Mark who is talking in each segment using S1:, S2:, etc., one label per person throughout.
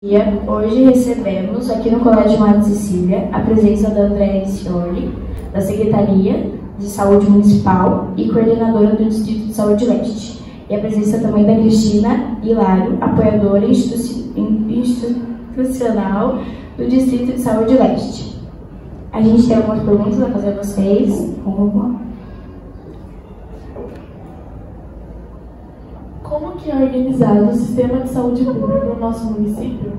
S1: Hoje recebemos aqui no Colégio Madre Cecília a presença da Andréa Cioli, da Secretaria de Saúde Municipal e coordenadora do Distrito de Saúde Leste, e a presença também da Cristina Hilário, apoiadora institucional do Distrito de Saúde Leste. A gente tem algumas perguntas a fazer a vocês.
S2: Como que é organizado o sistema de saúde pública no nosso município?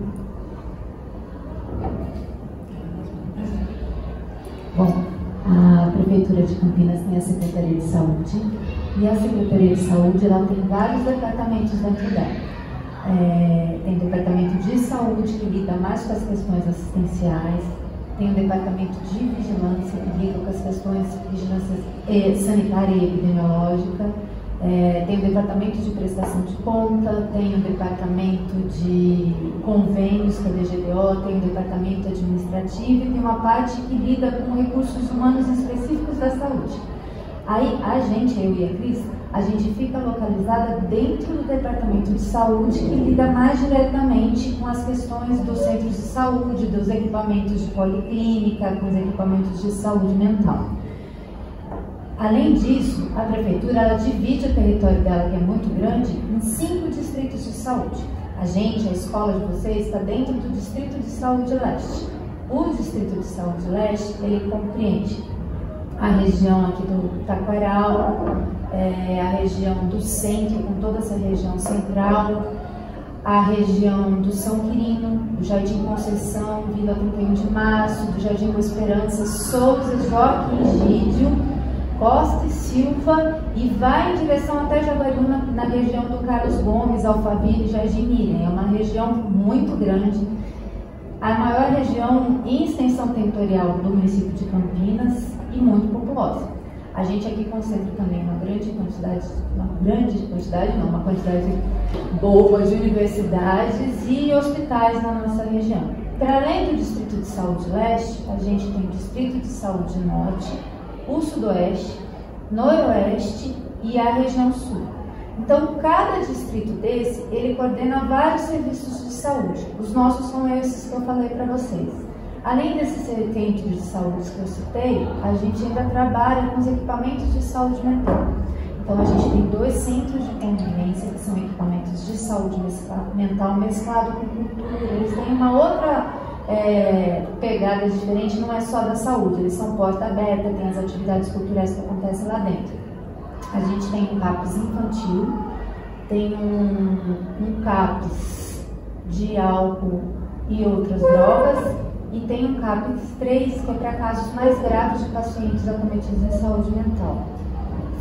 S3: Bom, a Prefeitura de Campinas tem a Secretaria de Saúde, e a Secretaria de Saúde ela tem vários departamentos dentro dela. Tem o Departamento de Saúde, que lida mais com as questões assistenciais, tem o Departamento de Vigilância, que lida com as questões de vigilância sanitária e epidemiológica, tem o Departamento de Prestação de Conta, tem o Departamento de Convênios, que é o DGDO, tem o Departamento Administrativo e tem uma parte que lida com recursos humanos específicos da saúde. Aí a gente, eu e a Cris, a gente fica localizada dentro do Departamento de Saúde, que lida mais diretamente com as questões dos centros de saúde, dos equipamentos de policlínica, com os equipamentos de saúde mental. Além disso, a Prefeitura ela divide o território dela, que é muito grande, em 5 distritos de saúde. A escola de vocês, está dentro do Distrito de Saúde Leste. O Distrito de Saúde Leste, ele compreende a região aqui do Taquaral, a região do centro, com toda essa região central, a região do São Quirino, do Jardim Conceição, Vila 31 de Março, do Jardim Boa Esperança, Souza, Joaquim Egídio, Costa e Silva, e vai em direção até Jaguariúna, na região do Carlos Gomes, Alphaville e Jardim Miriam. É uma região muito grande, a maior região em extensão territorial do município de Campinas e muito populosa. A gente aqui concentra também uma quantidade boa de universidades e hospitais na nossa região. Para além do Distrito de Saúde Leste, a gente tem o Distrito de Saúde Norte, o Sudoeste, Noroeste e a região Sul. Então, cada distrito desse, ele coordena vários serviços de saúde. Os nossos são esses que eu falei para vocês. Além desses centros de saúde que eu citei, a gente ainda trabalha com os equipamentos de saúde mental. Então, a gente tem 2 centros de convivência, que são equipamentos de saúde mental mesclado com cultura. Eles têm uma outra pegada diferente, não é só da saúde, eles são porta aberta, tem as atividades culturais que acontecem lá dentro. A gente tem um CAPS infantil, tem um CAPS de álcool e outras drogas, e tem um CAPS 3, que é para casos mais graves de pacientes acometidos em saúde mental.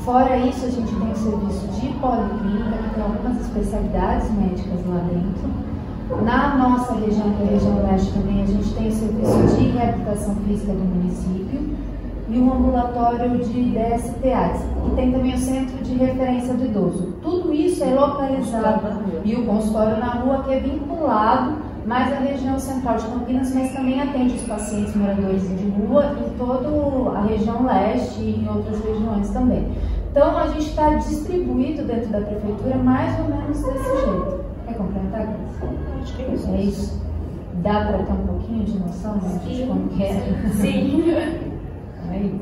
S3: Fora isso, a gente tem o serviço de policlínica, que tem algumas especialidades médicas lá dentro. Na nossa região, que é a região leste também, a gente tem o serviço de reabilitação física do município e um ambulatório de DSTAs. E tem também o centro de referência do idoso. Tudo isso é localizado, e o consultório na rua, que é vinculado mais à região central de Campinas, mas também atende os pacientes moradores de rua em toda a região leste e em outras regiões também. Então, a gente está distribuído dentro da prefeitura mais ou menos desse jeito. Quer complementar, Cris?
S1: Acho que é isso.
S3: É isso? Dá para ter um pouquinho de noção, né, de como que é?
S1: Sim.
S3: É isso.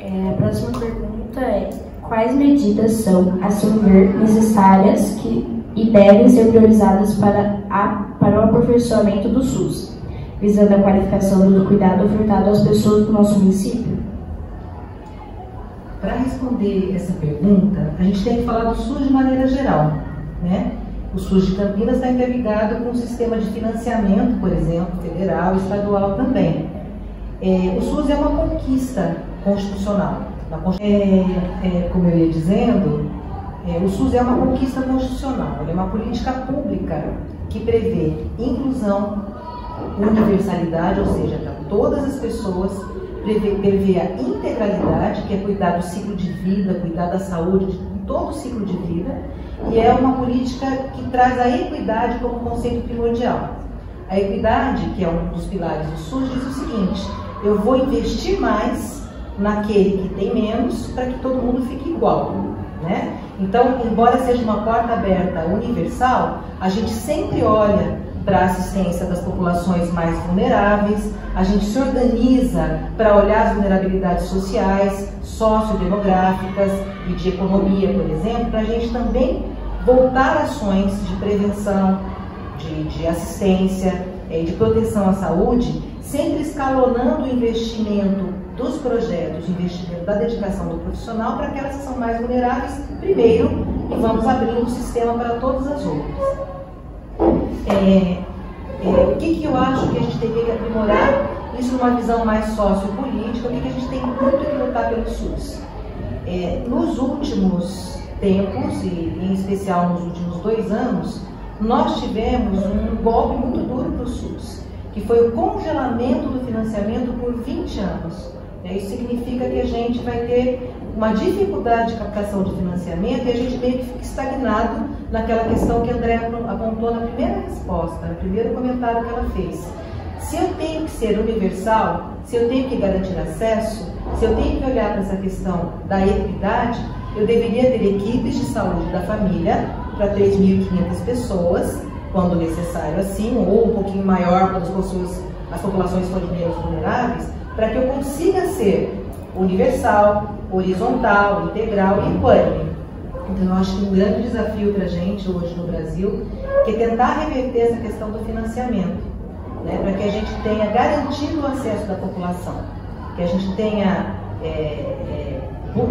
S1: A próxima pergunta é: quais medidas são, a seu ver, necessárias e devem ser priorizadas para o aperfeiçoamento do SUS, visando a qualificação do cuidado ofertado às pessoas do nosso município?
S4: Para responder essa pergunta, a gente tem que falar do SUS de maneira geral, né? O SUS de Campinas está interligado com o sistema de financiamento, por exemplo, federal e estadual também. O SUS é uma conquista constitucional. Como eu ia dizendo, o SUS é uma conquista constitucional, ele é uma política pública que prevê inclusão, universalidade, ou seja, para todas as pessoas, prevê a integralidade, que é cuidar do ciclo de vida, cuidar da saúde, de todo o ciclo de vida, e é uma política que traz a equidade como conceito primordial. A equidade, que é um dos pilares do SUS, diz o seguinte: eu vou investir mais naquele que tem menos para que todo mundo fique igual. né? Então, embora seja uma porta aberta universal, a gente sempre olha para a assistência das populações mais vulneráveis, a gente se organiza para olhar as vulnerabilidades sociais, sociodemográficas e de economia, por exemplo, para a gente também voltar ações de prevenção, de assistência, de proteção à saúde, sempre escalonando o investimento dos projetos, o investimento da dedicação do profissional para aquelas que são mais vulneráveis primeiro, e vamos abrindo o sistema para todas as outras. O que eu acho que a gente teria que aprimorar, isso numa visão mais sociopolítica, o que a gente tem muito que lutar pelo SUS? Nos últimos tempos, e em especial nos últimos 2 anos, nós tivemos um golpe muito duro para o SUS, que foi o congelamento do financiamento por 20 anos. Isso significa que a gente vai ter uma dificuldade de captação de financiamento e a gente meio que fica estagnado naquela questão que a Andréa apontou na primeira resposta, no primeiro comentário que ela fez. Se eu tenho que ser universal, se eu tenho que garantir acesso, se eu tenho que olhar para essa questão da equidade, eu deveria ter equipes de saúde da família para 3.500 pessoas, quando necessário assim, ou um pouquinho maior quando as populações forem menos vulneráveis, para que eu consiga ser universal, horizontal, integral e equânime. Então, eu acho que um grande desafio para a gente hoje no Brasil é tentar reverter essa questão do financiamento, né, para que a gente tenha garantido o acesso da população, que a gente tenha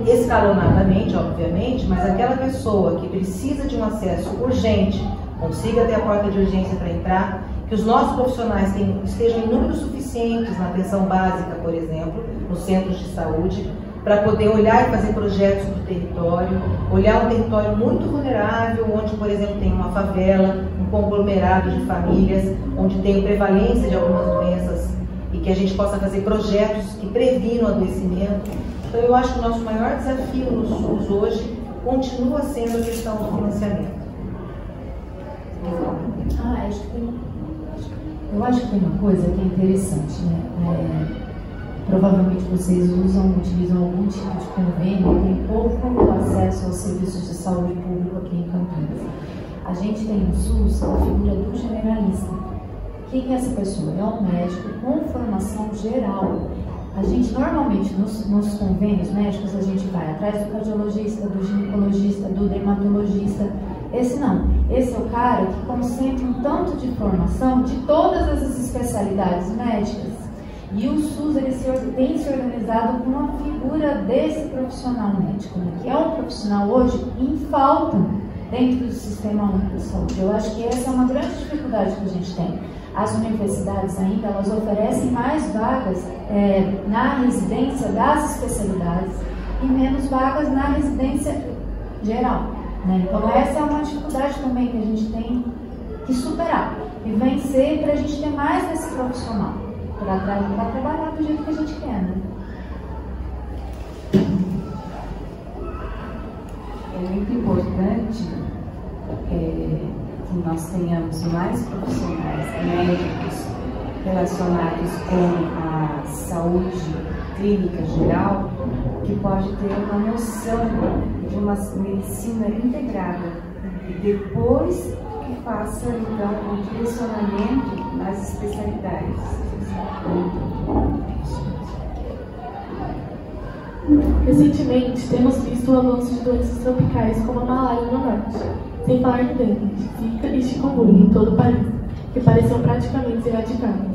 S4: escalonadamente, obviamente, mas aquela pessoa que precisa de um acesso urgente, consiga ter a porta de urgência para entrar, que os nossos profissionais estejam em números suficientes na atenção básica, por exemplo, nos centros de saúde, para poder olhar e fazer projetos do território, olhar um território muito vulnerável, onde, por exemplo, tem uma favela, um conglomerado de famílias, onde tem prevalência de algumas doenças, e que a gente possa fazer projetos que previnam o adoecimento. Então, eu acho que o nosso maior desafio no SUS hoje continua sendo a questão do financiamento.
S3: Eu acho que tem uma coisa que é interessante, né? Provavelmente vocês utilizam algum tipo de convênio, tem pouco acesso aos serviços de saúde público aqui em Campinas. A gente tem no SUS a figura do generalista. Quem é essa pessoa? É um médico com formação geral. A gente normalmente nos convênios médicos a gente vai atrás do cardiologista, do ginecologista, do dermatologista. Esse não. Esse é o cara que concentra um tanto de formação de todas as especialidades médicas. E o SUS tem se organizado com uma figura desse profissional médico, né, que é um profissional hoje em falta dentro do Sistema Único de Saúde. Eu acho que essa é uma grande dificuldade que a gente tem. As universidades ainda, elas oferecem mais vagas na residência das especialidades e menos vagas na residência geral, né? Então essa é uma dificuldade também que a gente tem que superar e vencer para a gente ter mais desse profissional para trabalhar do jeito que a gente quer, né?
S5: É muito importante que nós tenhamos mais profissionais médicos relacionados com a saúde clínica geral, que pode ter uma noção de uma medicina integrada e depois que faça então o direcionamento nas especialidades.
S2: Recentemente, temos visto o avanço de doenças tropicais como a malária no norte, sem falar de dengue, zika e chikungunya em todo o país, que pareciam praticamente erradicadas.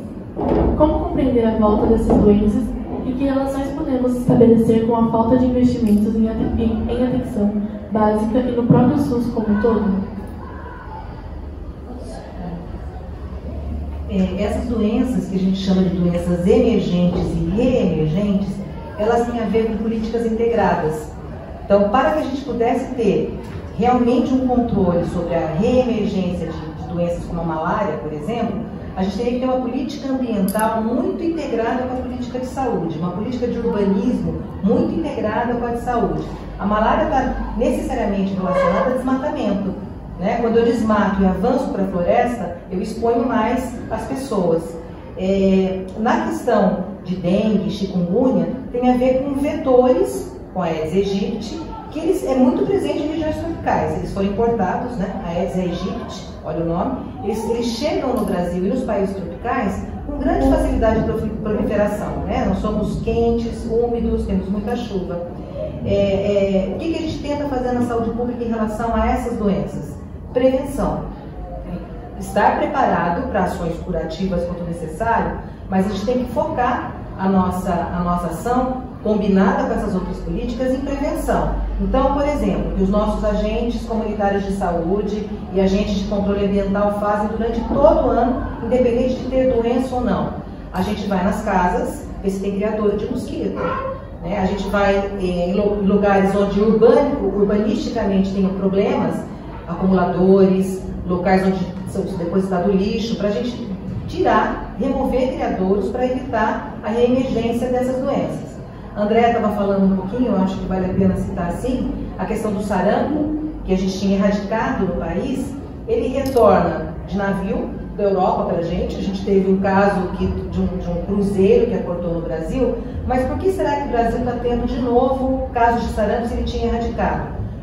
S2: Como compreender a volta dessas doenças e que relações podemos estabelecer com a falta de investimentos em atenção básica e no próprio SUS como um todo?
S4: Essas doenças que a gente chama de doenças emergentes e reemergentes, elas têm a ver com políticas integradas. Então, para que a gente pudesse ter realmente um controle sobre a reemergência de doenças como a malária, por exemplo, a gente teria que ter uma política ambiental muito integrada com a política de saúde, uma política de urbanismo muito integrada com a de saúde. A malária está necessariamente relacionada a desmatamento, né? Quando eu desmato e avanço para a floresta, eu exponho mais as pessoas. Na questão de dengue, chikungunya, tem a ver com vetores, com a Aedes aegypti que é muito presente em regiões tropicais. Eles foram importados, né? A Aedes aegypti, olha o nome. Eles chegam no Brasil e nos países tropicais com grande facilidade de proliferação, né? Nós somos quentes, úmidos, temos muita chuva. O que a gente tenta fazer na saúde pública em relação a essas doenças? Prevenção. Estar preparado para ações curativas quando necessário, mas a gente tem que focar a nossa ação, combinada com essas outras políticas, em prevenção. Então, por exemplo, que os nossos agentes comunitários de saúde e agentes de controle ambiental fazem durante todo o ano, independente de ter doença ou não. A gente vai nas casas, ver se tem criadora de mosquito. Né? A gente vai em lugares onde urbanisticamente tenham problemas, acumuladores, locais onde são depositado lixo, para a gente tirar, remover criadouros para evitar a reemergência dessas doenças. A Andréa estava falando um pouquinho, eu acho que vale a pena citar assim, a questão do sarampo, que a gente tinha erradicado no país. Ele retorna de navio da Europa para a gente teve um caso de um cruzeiro que aportou no Brasil, mas por que será que o Brasil está tendo de novo casos de sarampo se ele tinha erradicado?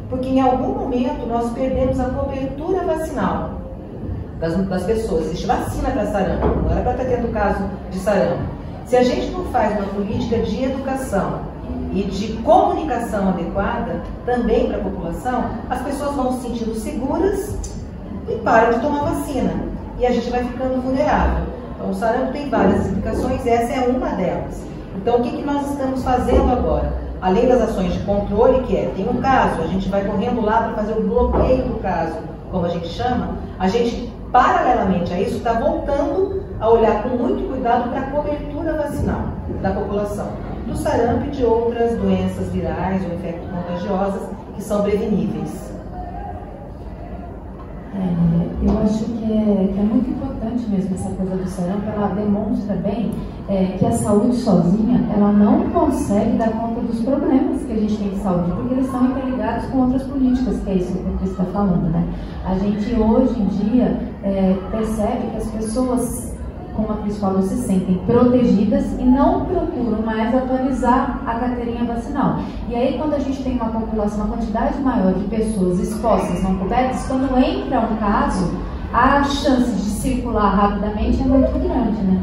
S4: Porque em algum momento nós perdemos a cobertura vacinal das pessoas. Existe vacina para sarampo, não era para estar tendo caso de sarampo. Se a gente não faz uma política de educação e de comunicação adequada também para a população, as pessoas vão se sentindo seguras e param de tomar vacina. E a gente vai ficando vulnerável. Então, o sarampo tem várias explicações, essa é uma delas. Então, o que nós estamos fazendo agora? Além das ações de controle, que tem um caso, a gente vai correndo lá para fazer o bloqueio do caso, como a gente chama, a gente, paralelamente a isso, está voltando a olhar com muito cuidado para a cobertura vacinal da população, do sarampo e de outras doenças virais ou infecto-contagiosas que são preveníveis.
S3: Eu acho que é muito importante mesmo essa coisa do sarampo. Ela demonstra bem que a saúde sozinha, ela não consegue dar conta dos problemas que a gente tem de saúde, porque eles estão interligados com outras políticas, que é isso que você está falando, né? A gente hoje em dia percebe que as pessoas, como a Cris falou, se sentem protegidas e não procuram mais atualizar a carteirinha vacinal. E aí, quando a gente tem uma população, uma quantidade maior de pessoas expostas, não cobertas, quando entra um caso, a chance de circular rapidamente é muito grande, né?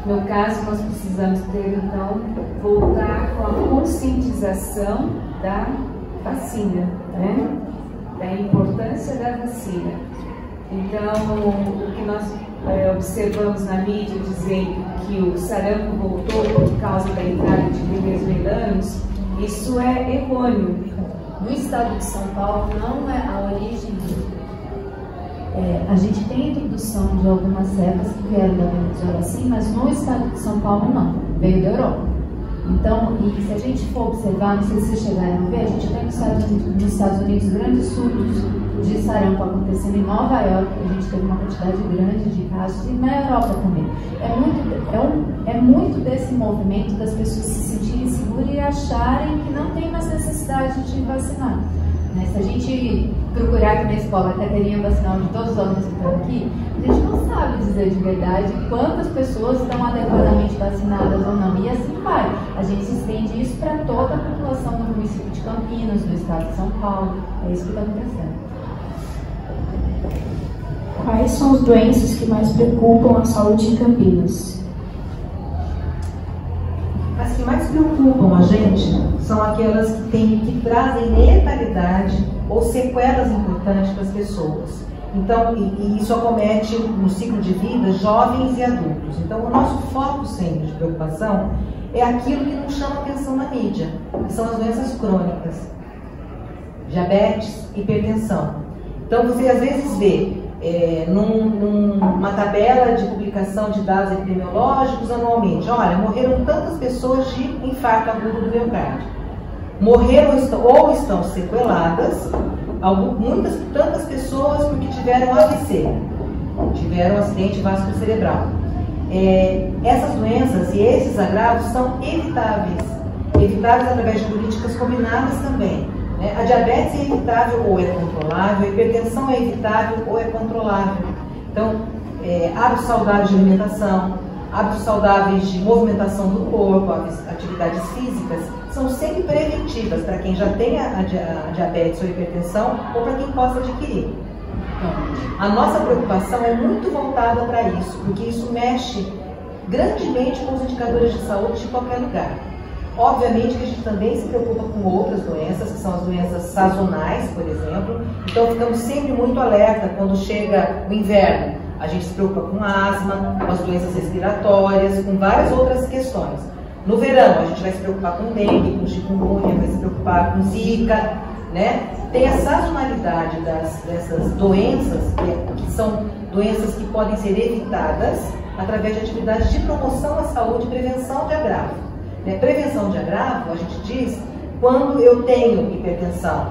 S5: No caso, nós precisamos ter, então, voltar com a conscientização da vacina, né? Da importância da vacina. Então, o que nós observamos na mídia dizendo que o sarampo voltou por causa da entrada de venezuelanos, isso é errôneo.
S3: No estado de São Paulo não é a origem a gente tem a introdução de algumas cepas que vieram da Venezuela, sim, mas no estado de São Paulo não, veio da Europa. Então, e se a gente for observar, não sei se vocês chegaram a ver, a gente tem nos Estados Unidos grandes surtos de sarampo acontecendo em Nova York, a gente teve uma quantidade grande de casos, e na Europa também. É muito desse movimento das pessoas se sentirem seguras e acharem que não tem mais necessidade de vacinar. Né? Se a gente procurar aqui na escola a carteirinha vacinal de todos os alunos que estão aqui, a gente não sabe dizer de verdade quantas pessoas estão adequadamente vacinadas ou não. E assim vai. A gente estende isso para toda a população do município de Campinas, do estado de São Paulo. É isso que está acontecendo.
S1: Quais são as doenças que mais preocupam a saúde em Campinas?
S4: As que mais preocupam a gente são aquelas que trazem letalidade ou sequelas importantes para as pessoas. Então, e isso acomete no ciclo de vida jovens e adultos. Então, o nosso foco sempre de preocupação é aquilo que não chama atenção na mídia, que são as doenças crônicas, diabetes, hipertensão. Então, você às vezes vê numa tabela de publicação de dados epidemiológicos anualmente, olha, morreram tantas pessoas de infarto agudo do miocárdio. Morreram ou estão sequeladas, tantas pessoas porque tiveram AVC, tiveram acidente vasculocerebral. Essas doenças e esses agravos são evitáveis através de políticas combinadas também. A diabetes é evitável ou é controlável, a hipertensão é evitável ou é controlável. Então, hábitos saudáveis de alimentação, hábitos saudáveis de movimentação do corpo, atividades físicas, são sempre preventivas para quem já tem a diabetes ou hipertensão ou para quem possa adquirir. Então, a nossa preocupação é muito voltada para isso, porque isso mexe grandemente com os indicadores de saúde de qualquer lugar. Obviamente que a gente também se preocupa com outras doenças, que são as doenças sazonais, por exemplo. Então ficamos sempre muito alerta quando chega o inverno. A gente se preocupa com asma, com as doenças respiratórias, com várias outras questões. No verão a gente vai se preocupar com dengue, com chikungunya, vai se preocupar com zika, né? Tem a sazonalidade dessas doenças, que são doenças que podem ser evitadas através de atividades de promoção à saúde e prevenção de agravo. Prevenção de agravo, a gente diz, quando eu tenho hipertensão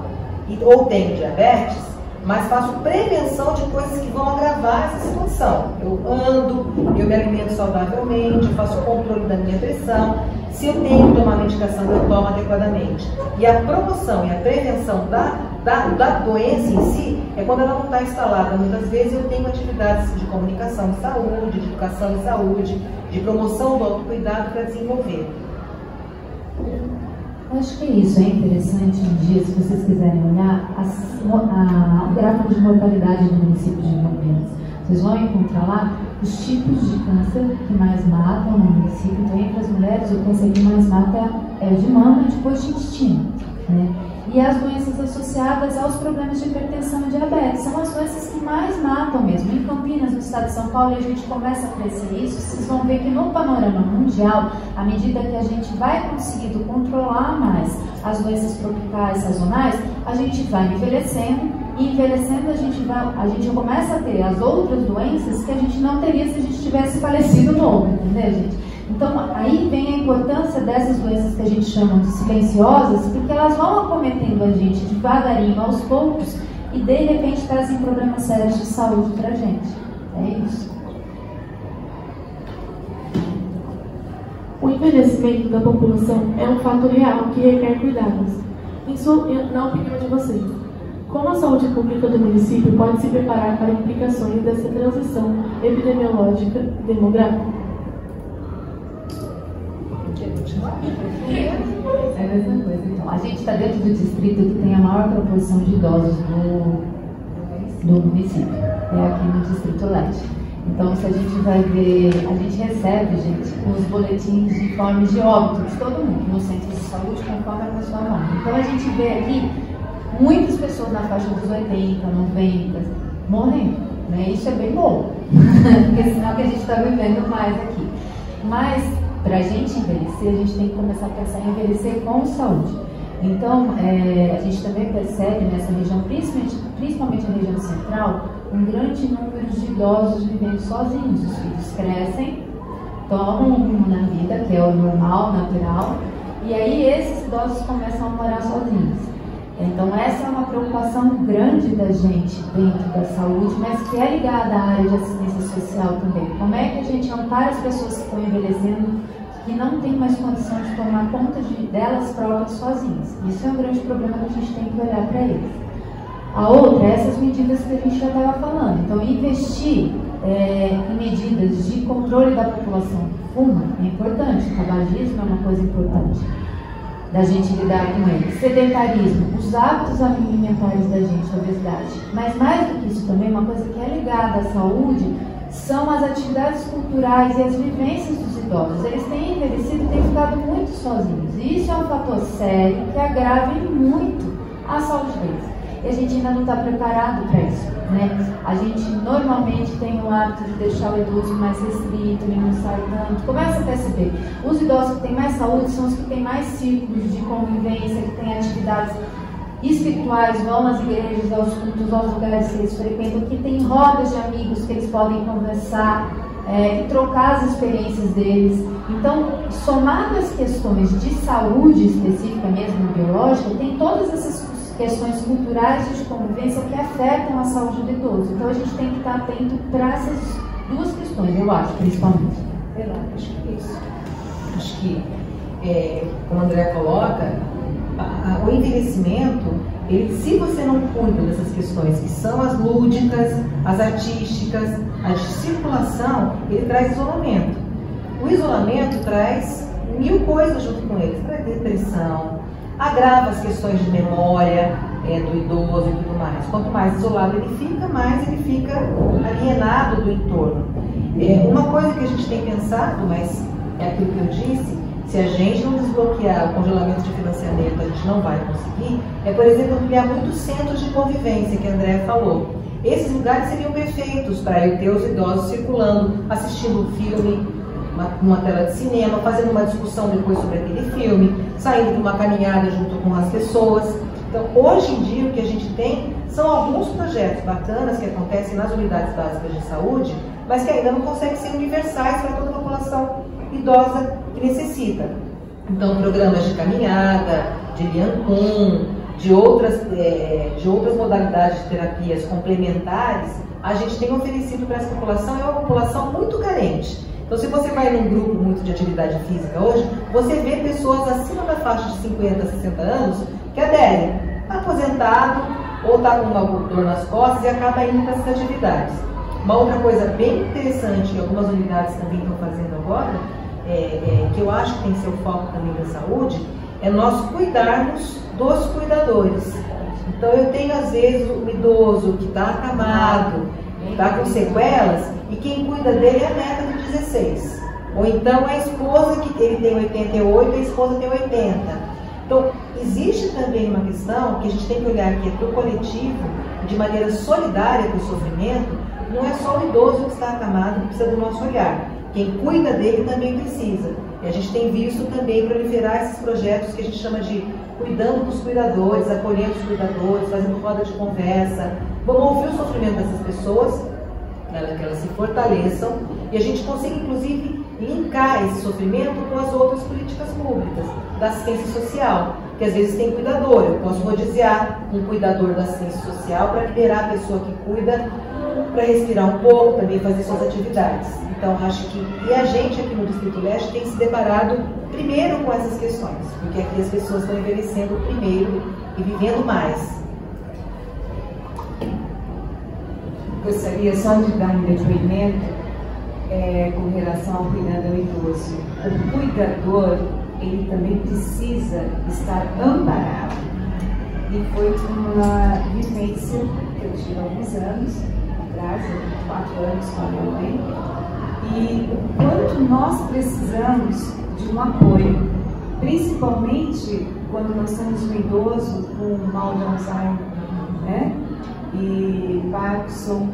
S4: ou tenho diabetes, mas faço prevenção de coisas que vão agravar essa situação. Eu ando, eu me alimento saudavelmente, faço controle da minha pressão. Se eu tenho que tomar medicação, eu tomo adequadamente. E a promoção e a prevenção da doença em si é quando ela não está instalada. Muitas vezes eu tenho atividades de comunicação de saúde, de educação de saúde, de promoção do autocuidado para desenvolver.
S3: Acho que isso é interessante um dia, se vocês quiserem olhar, o gráfico de mortalidade do município de Campinas. Vocês vão encontrar lá os tipos de câncer que mais matam no município. Então, entre as mulheres, o câncer que mais mata é o de mama e depois de intestino, né? E as doenças associadas aos problemas de hipertensão e diabetes são as doenças que mais matam mesmo. Em Campinas, no estado de São Paulo, a gente começa a crescer isso. Vocês vão ver que no panorama mundial, à medida que a gente vai conseguindo controlar mais as doenças tropicais, sazonais, a gente vai envelhecendo. E envelhecendo, a gente começa a ter as outras doenças que a gente não teria se a gente tivesse falecido novo, entendeu, gente? Então, aí vem a importância dessas doenças que a gente chama de silenciosas, porque elas vão acometendo a gente devagarinho, aos poucos, e de repente trazem problemas sérios de saúde pra gente. É isso.
S2: O envelhecimento da população é um fato real que requer cuidados. Na opinião de vocês, como a saúde pública do município pode se preparar para implicações dessa transição epidemiológica e demográfica?
S3: É a mesma coisa. Então, a gente está dentro do distrito que tem a maior proporção de idosos do município, aqui no Distrito Leste. Então, se a gente vai ver, a gente recebe, gente, os boletins de informes de óbito de todo mundo no centro de saúde, conforme a pessoa morre. Então, a gente vê aqui muitas pessoas na faixa dos 80, 90 morrendo, né? Isso é bem bom, porque senão que a gente está vivendo mais aqui. Mas para a gente envelhecer, a gente tem que começar a pensar em envelhecer com saúde. Então, a gente também percebe nessa região, principalmente na região central, um grande número de idosos vivendo sozinhos. Os filhos crescem, tomam um rumo na vida, que é o normal, natural, e aí esses idosos começam a morar sozinhos. Então, essa é uma preocupação grande da gente dentro da saúde, mas que é ligada à área de assistência social também. Como é que a gente ampara as pessoas que estão envelhecendo, que não têm mais condição de tomar conta delas próprias sozinhas? Isso é um grande problema que a gente tem que olhar para eles. A outra é essas medidas que a gente já estava falando. Então, investir em medidas de controle da população que fuma é importante. O tabagismo é uma coisa importante da gente lidar com ele. Sedentarismo, os hábitos alimentares da gente, a obesidade. Mas mais do que isso também, uma coisa que é ligada à saúde são as atividades culturais e as vivências dos idosos. Eles têm envelhecido e têm ficado muito sozinhos. E isso é um fator sério que agrava muito a saúde deles. E a gente ainda não está preparado para isso, né? A gente normalmente tem o hábito de deixar o idoso mais restrito, ele não sai tanto. Começa a perceber, os idosos que têm mais saúde são os que têm mais círculos de convivência, que têm atividades espirituais, vão às igrejas, aos cultos, aos lugares que eles frequentam, que têm rodas de amigos que eles podem conversar, e trocar as experiências deles. Então, somado às questões de saúde específica mesmo, biológica, tem todas essas questões culturais e de convivência que afetam a saúde do idoso. Então, a gente tem que estar atento para essas duas questões, eu acho, principalmente.
S4: Sei lá, acho que é isso. Acho que, como a André coloca, o envelhecimento, se você não cuida dessas questões, que são as lúdicas, as artísticas, a de circulação, ele traz isolamento. o isolamento traz 1000 coisas junto com ele, traz depressão, agrava as questões de memória do idoso e tudo mais. Quanto mais isolado ele fica, mais ele fica alienado do entorno. Uma coisa que a gente tem pensado, mas é aquilo que eu disse, se a gente não desbloquear o congelamento de financiamento, a gente não vai conseguir, por exemplo, ampliar muitos centros de convivência, que a Andréa falou. Esses lugares seriam perfeitos para eu ter os idosos circulando, assistindo um filme, uma tela de cinema, fazendo uma discussão depois sobre aquele filme, saindo de uma caminhada junto com as pessoas. Então, hoje em dia, o que a gente tem são alguns projetos bacanas que acontecem nas unidades básicas de saúde, mas que ainda não conseguem ser universais para toda a população idosa que necessita. Então, programas de caminhada, de Liancum, de outras modalidades de terapias complementares, a gente tem oferecido para essa população, é uma população muito carente. Então, se você vai num grupo muito de atividade física hoje, você vê pessoas acima da faixa de 50, 60 anos que aderem, aposentado ou está com uma dor nas costas e acaba indo para essas atividades. Uma outra coisa bem interessante que algumas unidades também estão fazendo agora, que eu acho que tem que ser o foco também da saúde, é nós cuidarmos dos cuidadores. Então, eu tenho às vezes o idoso que está acamado, está com sequelas, e quem cuida dele é a neta de 16. Ou então a esposa, que ele tem 88 e a esposa tem 80. Então, existe também uma questão que a gente tem que olhar que é para o coletivo, de maneira solidária com o sofrimento. Não é só o idoso que está acamado que precisa do nosso olhar. Quem cuida dele também precisa. E a gente tem visto também proliferar esses projetos que a gente chama de cuidando dos cuidadores, acolhendo os cuidadores, fazendo roda de conversa. Vamos ouvir o sofrimento dessas pessoas, que elas se fortaleçam, e a gente consiga, inclusive, linkar esse sofrimento com as outras políticas públicas, da assistência social, que às vezes tem cuidador. Eu posso rodiziar um cuidador da assistência social para liberar a pessoa que cuida para respirar um pouco, também fazer suas atividades. Então, acho que a gente aqui no Distrito Leste tem se deparado primeiro com essas questões, porque aqui as pessoas estão envelhecendo primeiro e vivendo mais.
S5: Gostaria só de dar um depoimento com relação ao cuidador idoso. O cuidador, ele também precisa estar amparado. E foi uma vivência que eu tive há alguns anos atrás, 4 anos com a minha mãe, e o quanto nós precisamos de um apoio, principalmente quando nós temos um idoso com mal de Alzheimer, né? E Parkinson.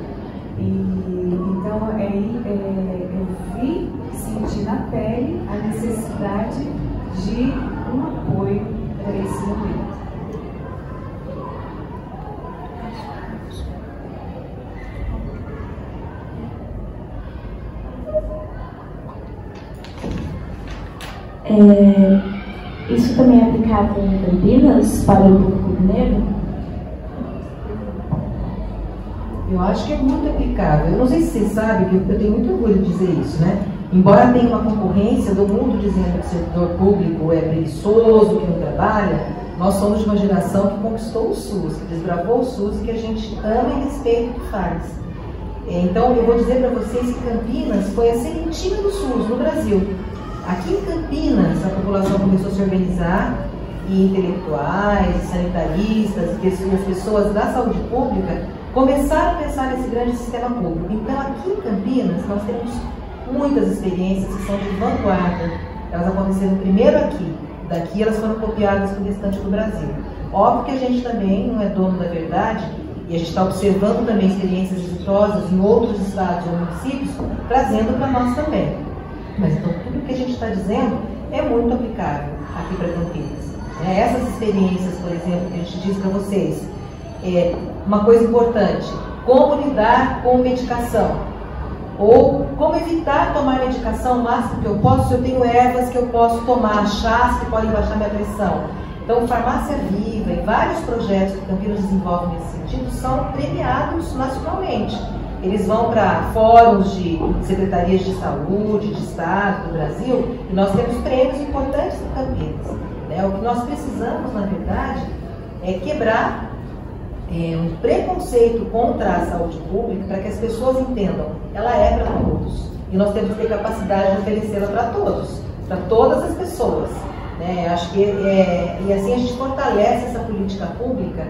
S5: Então eu vi, senti na pele a necessidade de um apoio para esse momento.
S1: Isso também é aplicado em Campinas para o público mineiro?
S4: Eu acho que é muito aplicável. Eu não sei se vocês sabem, que eu tenho muito orgulho de dizer isso, né? Embora tenha uma concorrência do mundo dizendo que o setor público é preguiçoso, que não trabalha, nós somos de uma geração que conquistou o SUS, que desbravou o SUS e que a gente ama e respeita o que faz. Então, eu vou dizer para vocês que Campinas foi a sementinha do SUS no Brasil. Aqui em Campinas, a população começou a se organizar, e intelectuais, sanitaristas, e as pessoas da saúde pública começaram a pensar nesse grande sistema público. Então, aqui em Campinas, nós temos muitas experiências que são de vanguarda. Elas aconteceram primeiro aqui, daqui elas foram copiadas para o restante do Brasil. Óbvio que a gente também não é dono da verdade, e a gente está observando também experiências exitosas em outros estados ou municípios, trazendo para nós também. Mas então, tudo que a gente está dizendo é muito aplicável aqui para Campinas. Essas experiências, por exemplo, que a gente diz para vocês, uma coisa importante, como lidar com medicação, ou como evitar tomar medicação o máximo que eu posso, se eu tenho ervas que eu posso tomar, chás que podem baixar minha pressão. Então, Farmácia Viva e vários projetos que Campinas desenvolve nesse sentido são premiados nacionalmente. Eles vão para fóruns de secretarias de saúde, de estado, do Brasil, e nós temos prêmios importantes em Campinas. O que nós precisamos, na verdade, é quebrar um preconceito contra a saúde pública para que as pessoas entendam, ela é para todos. e nós temos que ter capacidade de oferecê-la para todos, para todas as pessoas. Né? Acho que e assim a gente fortalece essa política pública,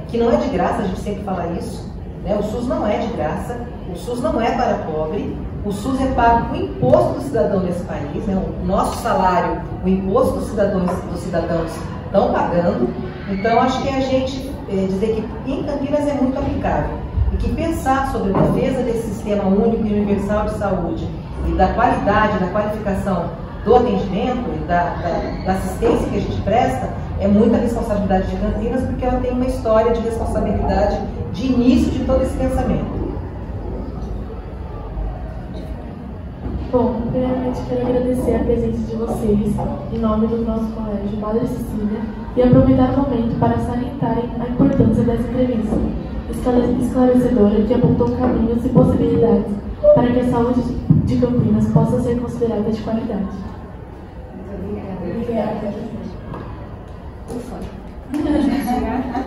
S4: que não é de graça, a gente sempre fala isso. Né? O SUS não é de graça, o SUS não é para pobre, o SUS é pago com o imposto do cidadão desse país, né? O nosso salário, o imposto dos cidadãos estão pagando. Então acho que a gente dizer que em Campinas é muito aplicável e que pensar sobre a defesa desse sistema único e universal de saúde e da qualidade, da qualificação do atendimento e da assistência que a gente presta é muita responsabilidade de Campinas, porque ela tem uma história de responsabilidade de início de todo esse pensamento.
S2: Bom, primeiramente quero agradecer a presença de vocês, em nome do nosso colégio Madre Cecília, e aproveitar o momento para salientarem a importância dessa entrevista esclarecedora que apontou caminhos e possibilidades para que a saúde de Campinas possa ser considerada de qualidade.
S5: Muito obrigada. Obrigada.